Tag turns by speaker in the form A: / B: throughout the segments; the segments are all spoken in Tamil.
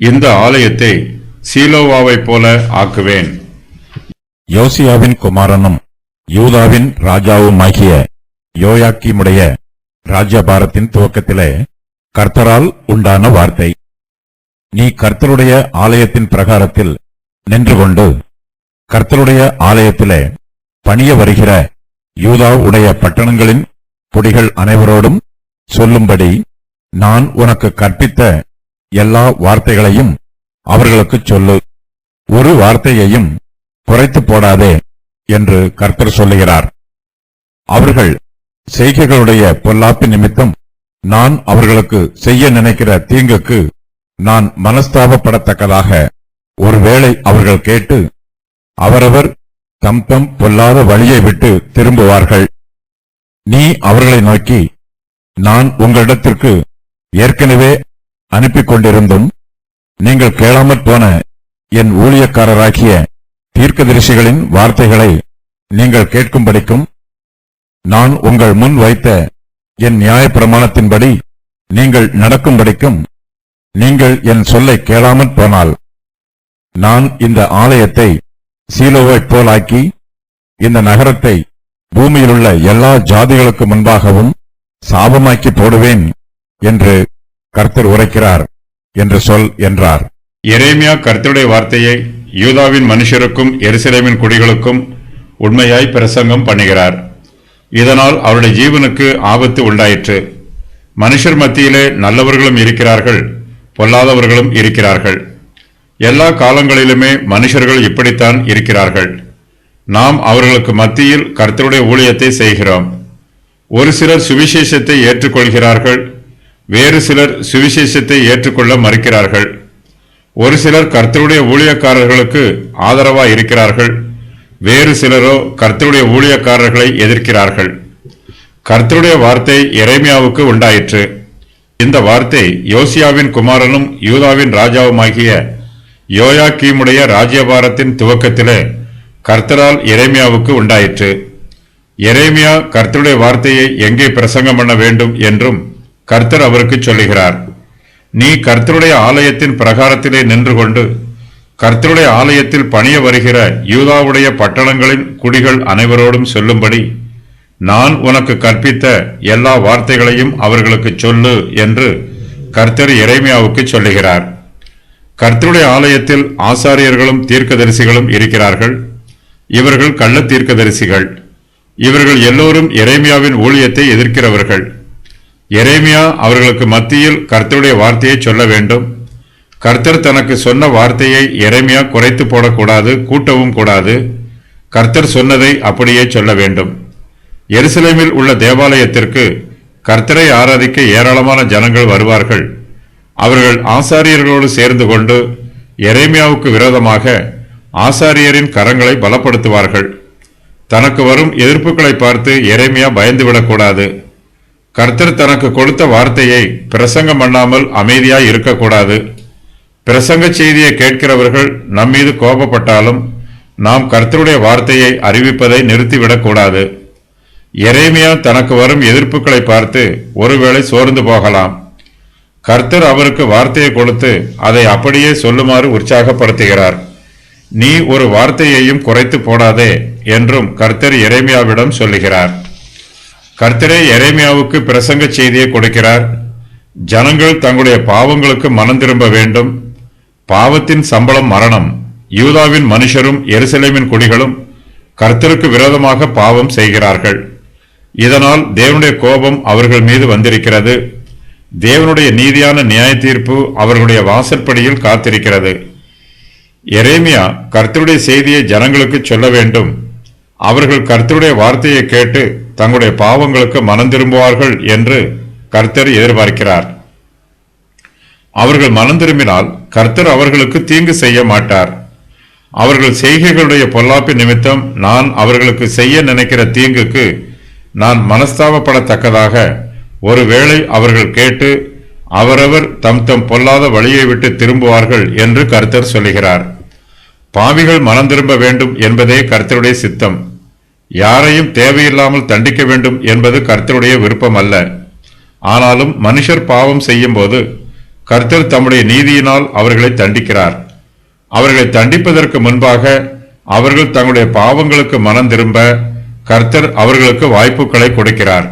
A: இந்த ஆலயத்தை சீலோவாவைப் போல ஆக்குவேன்.
B: யோசியாவின் குமாரனும் யூதாவின் ராஜாவுமாகிய யோயாக்கீமுடைய ராஜ்யபாரத்தின் துவக்கத்திலே கர்த்தரால் உண்டான வார்த்தை. நீ கர்த்தருடைய ஆலயத்தின் பிரகாரத்தில் நின்று கொண்டு கர்த்தருடைய ஆலயத்திலே பணிய வருகிற யூதாவுடைய பட்டணங்களின் குடிகள் அனைவரோடும் சொல்லும்படி நான் உனக்கு கற்பித்த எல்லா வார்த்தைகளையும் அவர்களுக்குச் சொல்லு. ஒரு வார்த்தையையும் குறைத்து போடாதே என்று கர்த்தர் சொல்லுகிறார். அவர்கள் செய்கைகளுடைய பொல்லாப்பு நிமித்தம் நான் அவர்களுக்கு செய்ய நினைக்கிற தீங்குக்கு நான் மனஸ்தாபப்படத்தக்கதாக ஒருவேளை அவர்கள் கேட்டு அவரவர் தம் தம் பொல்லாத வழியை விட்டு திரும்புவார்கள். நீ அவர்களை நோக்கி, நான் உங்களிடத்திற்கு ஏற்கனவே அனுப்பிக் கொண்டிருந்தும் நீங்கள் கேளாமற் போன என் ஊழியக்காரராகிய தீர்க்கதரிசிகளின் வார்த்தைகளை நீங்கள் கேட்கும்படிக்கும் நான் உங்கள் முன் வைத்த என் நியாயப்பிரமாணத்தின்படி நீங்கள் நடக்கும்படிக்கும் நீங்கள் என் சொல்லை கேளாமற் போனால் நான் இந்த ஆலயத்தை சீலோவைப் போலாக்கி இந்த நகரத்தை பூமியிலுள்ள எல்லா ஜாதிகளுக்கு முன்பாகவும் சாபமாக்கி போடுவேன் என்று கர்த்தர் உரைக்கிறார் என்று சொல் என்றார்.
A: எரேமியா கர்த்தருடைய வார்த்தையை யூதாவின் மனுஷருக்கும் எருசலேமின் குடிகளுக்கும் உண்மையாய் பிரசங்கம் பண்ணுகிறார். இதனால் அவருடைய ஜீவனுக்கு ஆபத்து உண்டாயிற்று. மனுஷர் மத்தியிலே நல்லவர்களும் இருக்கிறார்கள், பொல்லாதவர்களும் இருக்கிறார்கள். எல்லா காலங்களிலுமே மனுஷர்கள் இப்படித்தான் இருக்கிறார்கள். நாம் அவர்களுக்கு மத்தியில் கர்த்தருடைய ஊழியத்தை செய்கிறோம். ஒரு சிலர் சுவிசேஷத்தை ஏற்றுக்கொள்கிறார்கள், வேறு சிலர் சுவிசேஷத்தை ஏற்றுக்கொள்ள மறுக்கிறார்கள். ஒரு சிலர் கர்த்தருடைய ஊழியக்காரர்களுக்கு ஆதரவாய் இருக்கிறார்கள், வேறு சிலரோ கர்த்தருடைய ஊழியக்காரர்களை எதிர்க்கிறார்கள். கர்த்தருடைய வார்த்தை எரேமியாவுக்கு உண்டாயிற்று. இந்த வார்த்தை யோசியாவின் குமாரனும் யூதாவின் ராஜாவுமாகிய யோயாக்கீமுடைய ராஜ்யபாரத்தின் துவக்கத்திலே கர்த்தரால் எரேமியாவுக்கு உண்டாயிற்று. எரேமியா கர்த்தருடைய வார்த்தையை எங்கே பிரசங்கம் பண்ண வேண்டும் என்றும் கர்த்தர் அவருக்கு சொல்லுகிறார். நீ கர்த்தருடைய ஆலயத்தின் பிரகாரத்திலே நின்று கொண்டு கர்த்தருடைய ஆலயத்தில் பணிய வருகிற யூதாவுடைய பட்டணங்களின் குடிகள் அனைவரோடும் சொல்லும்படி நான் உனக்கு கற்பித்த எல்லா வார்த்தைகளையும் அவர்களுக்கு சொல்லு என்று கர்த்தர் எரேமியாவுக்கு சொல்லுகிறார். கர்த்தருடைய ஆலயத்தில் ஆசாரியர்களும் தீர்க்கதரிசிகளும் இருக்கிறார்கள். இவர்கள் கள்ள தீர்க்கதரிசிகள். இவர்கள் எல்லோரும் எரேமியாவின் ஊழியத்தை எதிர்க்கிறவர்கள். எரேமியா அவர்களுக்கு மத்தியில் கர்த்தருடைய வார்த்தையை சொல்ல வேண்டும். கர்த்தர் தனக்கு சொன்ன வார்த்தையை எரேமியா குறைத்து போடக்கூடாது, கூட்டவும் கூடாது. கர்த்தர் சொன்னதை அப்படியே சொல்ல வேண்டும். எருசலேமில் உள்ள தேவாலயத்திற்கு கர்த்தரை ஆராதிக்க ஏராளமான ஜனங்கள் வருவார்கள். அவர்கள் ஆசாரியர்களோடு சேர்ந்து கொண்டு எரேமியாவுக்கு விரோதமாக ஆசாரியரின் கரங்களை பலப்படுத்துவார்கள். தனக்கு வரும் எதிர்ப்புகளை பார்த்து எரேமியா பயந்துவிடக்கூடாது. கர்த்தர் தனக்கு கொடுத்த வார்த்தையை பிரசங்கம் பண்ணாமல் அமைதியாய் இருக்கக்கூடாது. பிரசங்க செய்தியை கேட்கிறவர்கள் நம்மீது கோபப்பட்டாலும் நாம் கர்த்தருடைய வார்த்தையை அறிவிப்பதை நிறுத்திவிடக்கூடாது. எரேமியா தனக்கு வரும் எதிர்ப்புகளை பார்த்து ஒருவேளை சோர்ந்து போகலாம். கர்த்தர் அவருக்கு வார்த்தையை கொடுத்து அதை அப்படியே சொல்லுமாறு உற்சாகப்படுத்துகிறார். நீ ஒரு வார்த்தையையும் குறைத்து போடாதே என்றும் கர்த்தர் எரேமியாவிடம் சொல்லுகிறார். கர்த்தரே எரேமியாவுக்கு பிரசங்க செய்தியை கொடுக்கிறார். ஜனங்கள் தங்களுடைய பாவங்களுக்கு மனம் திரும்ப வேண்டும். பாவத்தின் சம்பளம் மரணம். யூதாவின் மனுஷரும் எருசலேமின் குடிகளும் கர்த்தருக்கு விரோதமாக பாவம் செய்கிறார்கள். இதனால் தேவனுடைய கோபம் அவர்கள் மீது வந்திருக்கிறது. தேவனுடைய நீதியான நியாய தீர்ப்பு அவர்களுடைய வாசற்படியில் காத்திருக்கிறது. எரேமியா கர்த்தருடைய செய்தியை ஜனங்களுக்கு சொல்ல வேண்டும். அவர்கள் கர்த்தருடைய வார்த்தையை கேட்டு தங்களுடைய பாவங்களுக்கு மனம் திரும்புவார்கள் என்று கர்த்தர் எதிர்பார்க்கிறார். அவர்கள் மனம் திரும்பினால் கர்த்தர் அவர்களுக்கு தீங்கு செய்ய மாட்டார். அவர்கள் செய்கைகளுடைய பொல்லாப்பு நிமித்தம் நான் அவர்களுக்கு செய்ய நினைக்கிற தீங்குக்கு நான் மனஸ்தாபப்படத்தக்கதாக ஒருவேளை அவர்கள் கேட்டு அவரவர் தம் தம் பொல்லாத வழியை விட்டு திரும்புவார்கள் என்று கர்த்தர் சொல்லுகிறார். பாவிகள் மனம் திரும்ப வேண்டும் என்பதே கர்த்தருடைய சித்தம். யாரையும் தேவையில்லாமல் தண்டிக்க வேண்டும் என்பது கர்த்தருடைய விருப்பம் அல்ல. ஆனாலும் மனுஷர் பாவம் செய்யும் போது கர்த்தர் தம்முடைய நீதியினால் அவர்களை தண்டிக்கிறார். அவர்களை தண்டிப்பதற்கு முன்பாக அவர்கள் தங்களுடைய பாவங்களுக்கு மனம் திரும்ப கர்த்தர் அவர்களுக்கு வாய்ப்புகளை கொடுக்கிறார்.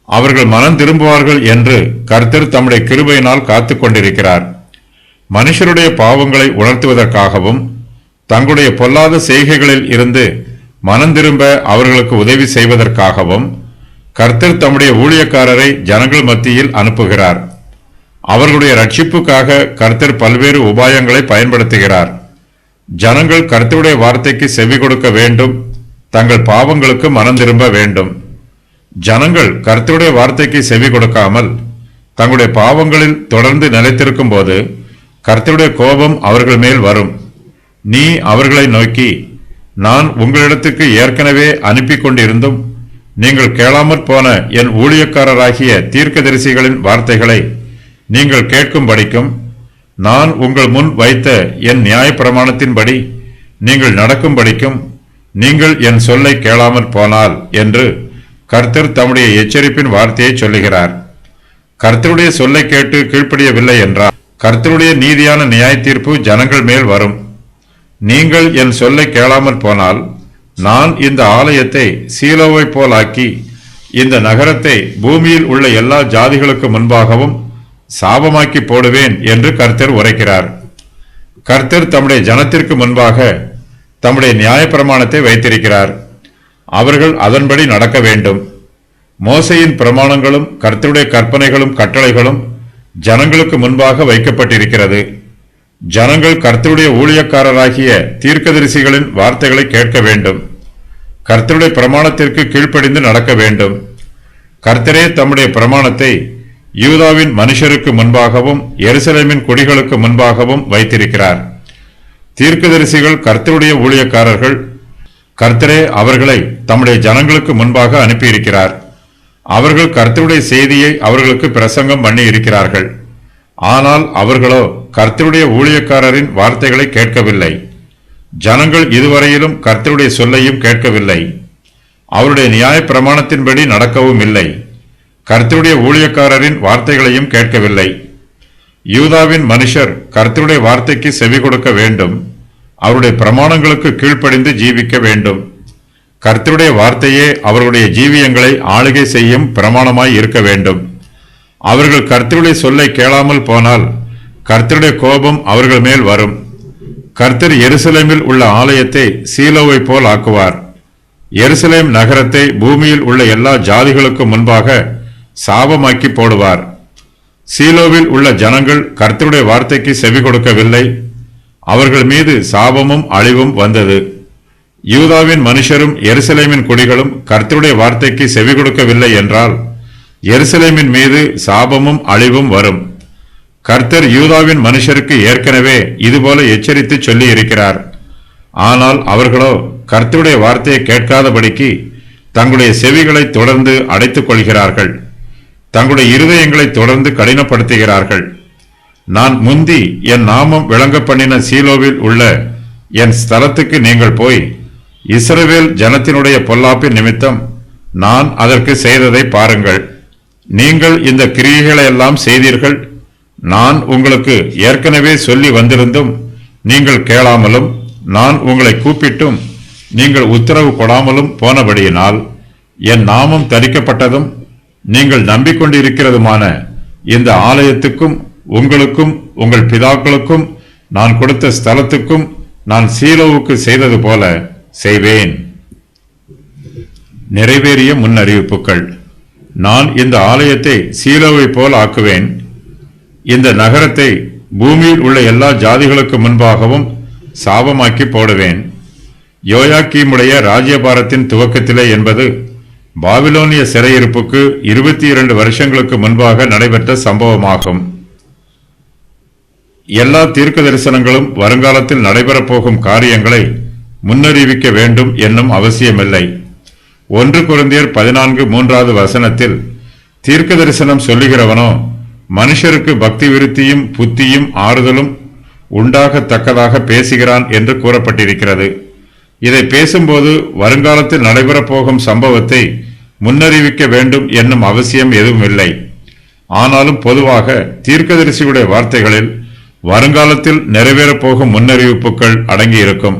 A: அவர்கள் மனம் திரும்புவார்கள் என்று கர்த்தர் தம்முடைய கிருபையினால் காத்துக் கொண்டிருக்கிறார். மனுஷருடைய பாவங்களை உணர்த்துவதற்காகவும் தங்களுடைய பொல்லாத செய்கைகளில் இருந்து மனம் திரும்ப அவர்களுக்கு உதவி செய்வதற்காகவும் கர்த்தர் தம்முடைய ஊழியக்காரரை ஜனங்கள் மத்தியில் அனுப்புகிறார். அவர்களுடைய ரட்சிப்புக்காக கர்த்தர் பல்வேறு உபாயங்களை பயன்படுத்துகிறார். ஜனங்கள் கர்த்தருடைய வார்த்தைக்கு செவி கொடுக்க வேண்டும், தங்கள் பாவங்களுக்கு மனம் திரும்ப வேண்டும். ஜனங்கள் கர்த்தருடைய வார்த்தைக்கு செவி கொடுக்காமல் தங்களுடைய பாவங்களில் தொடர்ந்து நிலைத்திருக்கும் போது கர்த்தருடைய கோபம் அவர்கள் மேல் வரும். நீ அவர்களை நோக்கி, நான் உங்களிடத்துக்கு ஏற்கனவே அனுப்பி கொண்டிருந்தும் நீங்கள் கேளாமற் போன என் ஊழியக்காரராகிய தீர்க்கதரிசிகளின் வார்த்தைகளை நீங்கள் கேட்கும்படிக்கும் நான் உங்கள் முன் வைத்த என் நியாயப்பிரமாணத்தின்படி நீங்கள் நடக்கும்படிக்கும் நீங்கள் என் சொல்லை கேளாமற் போனால் என்று கர்த்தர் தம்முடைய எச்சரிப்பின் வார்த்தையை சொல்லுகிறார். கர்த்தருடைய சொல்லை கேட்டு கீழ்ப்படியவில்லை என்றால் கர்த்தருடைய நீதியான நியாய தீர்ப்பு ஜனங்கள் மேல் வரும். நீங்கள் என் சொல்லை கேளாமற் போனால் நான் இந்த ஆலயத்தை சீலோவை போலாக்கி இந்த நகரத்தை பூமியில் உள்ள எல்லா ஜாதிகளுக்கு முன்பாகவும் சாபமாக்கி போடுவேன் என்று கர்த்தர் உரைக்கிறார். கர்த்தர் தம்முடைய ஜனத்திற்கு முன்பாக தம்முடைய நியாயப்பிரமாணத்தை வைத்திருக்கிறார். அவர்கள் அதன்படி நடக்க வேண்டும். மோசேயின் பிரமாணங்களும் கர்த்தருடைய கற்பனைகளும் கட்டளைகளும் ஜனங்களுக்கு முன்பாக வைக்கப்பட்டிருக்கிறது. ஜனங்கள் கர்த்தருடைய ஊழியக்காரராகிய தீர்க்கதரிசிகளின் வார்த்தைகளை கேட்க வேண்டும். கர்த்தருடைய பிரமாணத்திற்கு கீழ்ப்படிந்து நடக்க வேண்டும். கர்த்தரே தம்முடைய பிரமாணத்தை யூதாவின் மனுஷருக்கு முன்பாகவும் எருசலேமின் குடிகளுக்கு முன்பாகவும் வைத்திருக்கிறார். தீர்க்கதரிசிகள் கர்த்தருடைய ஊழியக்காரர்கள். கர்த்தரே அவர்களை தம்முடைய ஜனங்களுக்கு முன்பாக அனுப்பியிருக்கிறார். அவர்கள் கர்த்தருடைய செய்தியை அவர்களுக்கு பிரசங்கம் பண்ணி இருக்கிறார்கள். ஆனால் அவர்களோ கர்த்தருடைய ஊழியக்காரரின் வார்த்தைகளை கேட்கவில்லை. ஜனங்கள் இதுவரையிலும் கர்த்தருடைய சொல்லையும் கேட்கவில்லை. அவருடைய நியாய பிரமாணத்தின்படி நடக்கவும் இல்லை. கர்த்தருடைய ஊழியக்காரரின் வார்த்தைகளையும் கேட்கவில்லை. யூதாவின் மனுஷர் கர்த்தருடைய வார்த்தைக்கு செவி கொடுக்க வேண்டும். அவருடைய பிரமாணங்களுக்கு கீழ்ப்படிந்து ஜீவிக்க வேண்டும். கர்த்தருடைய வார்த்தையே அவர்களுடைய ஜீவியங்களை ஆளுகை செய்யும் பிரமாணமாய் இருக்க வேண்டும். அவர்கள் கர்த்தருடைய சொல்லை கேளாமல் போனால் கர்த்தருடைய கோபம் அவர்கள் மேல் வரும். கர்த்தர் எருசலேமில் உள்ள ஆலயத்தை சீலோவை போல் ஆக்குவார். எருசலேம் நகரத்தை பூமியில் உள்ள எல்லா ஜாதிகளுக்கு முன்பாக சாபமாக்கி போடுவார். சீலோவில் உள்ள ஜனங்கள் கர்த்தருடைய வார்த்தைக்கு செவி கொடுக்கவில்லை. அவர்கள் மீது சாபமும் அழிவும் வந்தது. யூதாவின் மனுஷரும் எருசலேமின் குடிகளும் கர்த்தருடைய வார்த்தைக்கு செவி கொடுக்கவில்லை என்றால் எருசலேமின் மீது சாபமும் அழிவும் வரும். கர்த்தர் யூதாவின் மனுஷருக்கு ஏற்கனவே இதுபோல எச்சரித்து சொல்லி இருக்கிறார். ஆனால் அவர்களோ கர்த்தருடைய வார்த்தையை கேட்காதபடிக்கு தங்களுடைய செவிகளை தொடர்ந்து அடைத்துக் கொள்கிறார்கள். தங்களுடைய இருதயங்களை தொடர்ந்து கடினப்படுத்துகிறார்கள். நான் முந்தி என் நாமம் விளங்க பண்ணின சீலோவில் உள்ள என் ஸ்தலத்துக்கு நீங்கள் போய் இஸ்ரவேல் ஜனத்தினுடைய பொல்லாப்பின் நிமித்தம் நான் அதற்கு செய்ததை பாருங்கள். நீங்கள் இந்த கிரியைகளை எல்லாம் செய்தீர்கள். நான் உங்களுக்கு ஏற்கனவே சொல்லி வந்திருந்தும் நீங்கள் கேளாமலும் நான் உங்களை கூப்பிட்டும் நீங்கள் உத்தரவு கொடாமலும் போனபடியினால் என் நாமம் தரிக்கப்பட்டதும் நீங்கள் நம்பிக்கொண்டிருக்கிறதுமான இந்த ஆலயத்துக்கும் உங்களுக்கும் உங்கள் பிதாக்களுக்கும் நான் கொடுத்த ஸ்தலத்துக்கும் நான் சீலோவுக்கு செய்தது போல செய்வேன். நிறைவேறிய முன்னறிவிப்புகள். நான் இந்த ஆலயத்தை சீலோவை போல் ஆக்குவேன். இந்த நகரத்தை பூமியில் உள்ள எல்லா ஜாதிகளுக்கு முன்பாகவும் சாபமாக்கி போடுவேன். யோயாக்கீமுடைய ராஜ்யபாரத்தின் துவக்கத்திலே என்பது பாபிலோனிய சிறையிருப்புக்கு 22 வருஷங்களுக்கு முன்பாக நடைபெற்ற சம்பவமாகும். எல்லா தீர்க்க தரிசனங்களும் வருங்காலத்தில் நடைபெறப் போகும் காரியங்களை முன்னறிவிக்க வேண்டும் என்னும் அவசியமில்லை. 1 கொரிந்தியர் 14:3 வசனத்தில் தீர்க்க தரிசனம் சொல்லுகிறவனோ மனுஷருக்கு பக்தி விருத்தியும் புத்தியும் ஆறுதலும் உண்டாகத்தக்கதாக பேசுகிறான் என்று கூறப்பட்டிருக்கிறது. இதை பேசும்போது வருங்காலத்தில் நடைபெறப் போகும் சம்பவத்தை முன்னறிவிக்க வேண்டும் என்னும் அவசியம் எதுவும் இல்லை. ஆனாலும் பொதுவாக தீர்க்கதரிசியுடைய வார்த்தைகளில் வருங்காலத்தில் நிறைவேறப் போகும் முன்னறிவிப்புகள் அடங்கியிருக்கும்.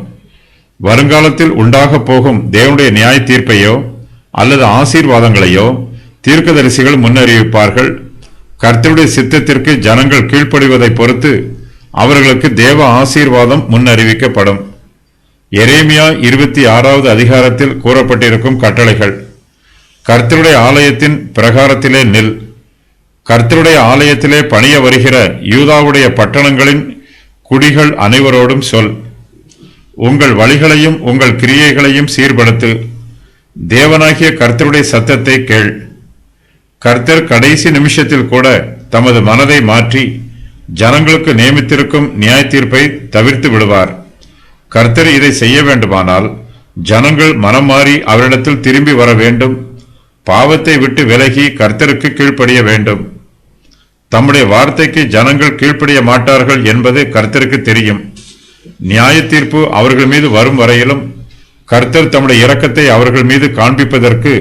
A: வருங்காலத்தில் உண்டாகப் போகும் தேவனுடைய நியாய தீர்ப்பையோ அல்லது ஆசீர்வாதங்களையோ தீர்க்கதரிசிகள் முன்னறிவிப்பார்கள். கர்த்தருடைய சித்தத்திற்கு ஜனங்கள் கீழ்ப்படிவதை பொறுத்து அவர்களுக்கு தேவ ஆசீர்வாதம் முன்னறிவிக்கப்படும். எரேமியா 26வது அதிகாரத்தில் கூறப்பட்டிருக்கும் கட்டளைகள்: கர்த்தருடைய ஆலயத்தின் பிரகாரத்திலே நில். கர்த்தருடைய ஆலயத்திலே பணிய வருகிற யூதாவுடைய பட்டணங்களின் குடிகள் அனைவரோடும் சொல். உங்கள் வழிகளையும் உங்கள் கிரியைகளையும் சீர்படுத்து. தேவனாகிய கர்த்தருடைய சத்தத்தை கேள். கர்த்தர் கடைசி நிமிஷத்தில் கூட தமது மனதை மாற்றி ஜனங்களுக்கு நியமித்திருக்கும் நியாய தீர்ப்பை தவிர்த்து விடுவார். கர்த்தர் இதை செய்ய வேண்டுமானால் ஜனங்கள் மனம் மாறி அவரிடத்தில் திரும்பி வர வேண்டும். பாவத்தை விட்டு விலகி கர்த்தருக்கு கீழ்ப்படிய வேண்டும். தம்முடைய வார்த்தைக்கு ஜனங்கள் கீழ்ப்படிய மாட்டார்கள் என்பது கர்த்தருக்கு தெரியும். நியாய தீர்ப்பு அவர்கள் மீது வரும் வரையிலும் கர்த்தர் தம்முடைய இரக்கத்தை அவர்கள் மீது காண்பிப்பதற்கு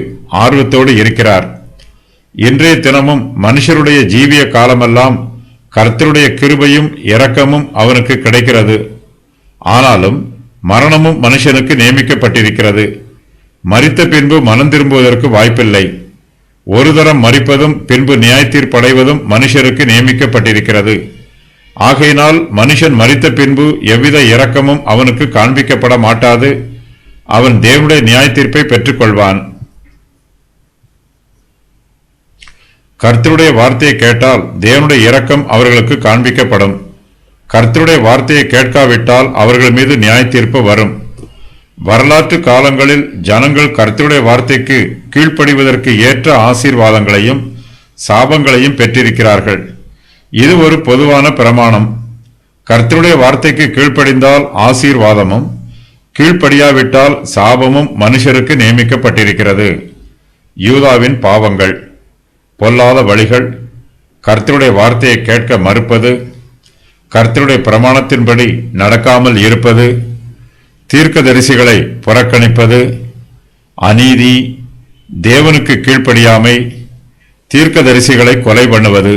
A: ஆர்வத்தோடு இருக்கிறார். இன்றைய தினமும் மனுஷருடைய ஜீவிய காலமெல்லாம் கர்த்தருடைய கிருபையும் இரக்கமும் அவனுக்கு கிடைக்கிறது. ஆனாலும் மரணமும் மனுஷனுக்கு நியமிக்கப்பட்டிருக்கிறது. மரித்த பின்பு மனம் திரும்புவதற்கு வாய்ப்பில்லை. ஒரு தரம் மரிப்பதும் பின்பு நியாய தீர்ப்படைவதும் மனுஷருக்கு நியமிக்கப்பட்டிருக்கிறது. ஆகையினால் மனுஷன் மரித்த பின்பு எவ்வித இரக்கமும் அவனுக்கு காண்பிக்கப்பட மாட்டாது. அவன் தேவனுடைய நியாய தீர்ப்பை பெற்றுக்கொள்வான். கர்த்தருடைய வார்த்தையை கேட்டால் தேவனுடைய இரக்கம் அவர்களுக்கு காண்பிக்கப்படும். கர்த்தருடைய வார்த்தையை கேட்காவிட்டால் அவர்கள் மீது நியாய தீர்ப்பு வரும். வரலாற்று காலங்களில் ஜனங்கள் கர்த்தருடைய வார்த்தைக்கு கீழ்ப்படிவதற்கு ஏற்ற ஆசீர்வாதங்களையும் சாபங்களையும் பெற்றிருக்கிறார்கள். இது ஒரு பொதுவான பிரமாணம். கர்த்தருடைய வார்த்தைக்கு கீழ்ப்படிந்தால் ஆசீர்வாதமும், கீழ்ப்படியாவிட்டால் சாபமும் மனுஷருக்கு நியமிக்கப்பட்டிருக்கிறது. யூதாவின் பாவங்கள்: பொல்லாத வழிகள், கர்த்தருடைய வார்த்தையை கேட்க மறுப்பது, கர்த்தருடைய பிரமாணத்தின்படி நடக்காமல் இருப்பது, தீர்க்கதரிசிகளை புறக்கணிப்பது, அநீதி, தேவனுக்கு கீழ்ப்படியாமை, தீர்க்கதரிசிகளை கொலை பண்ணுவது.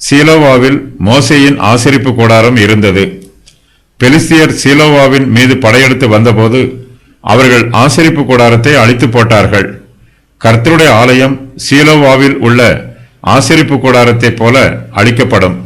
A: சீலோவாவில் மோசேயின் ஆசரிப்பு கூடாரம் இருந்தது. பெலிஸ்தியர் சீலோவாவின் மீது படையெடுத்து வந்தபோது அவர்கள் ஆசரிப்பு கூடாரத்தை அழித்து போட்டார்கள். கர்த்தருடைய ஆலயம் சீலோவாவில் உள்ள ஆசரிப்பு கூடாரத்தைப் போல அழிக்கப்படும்.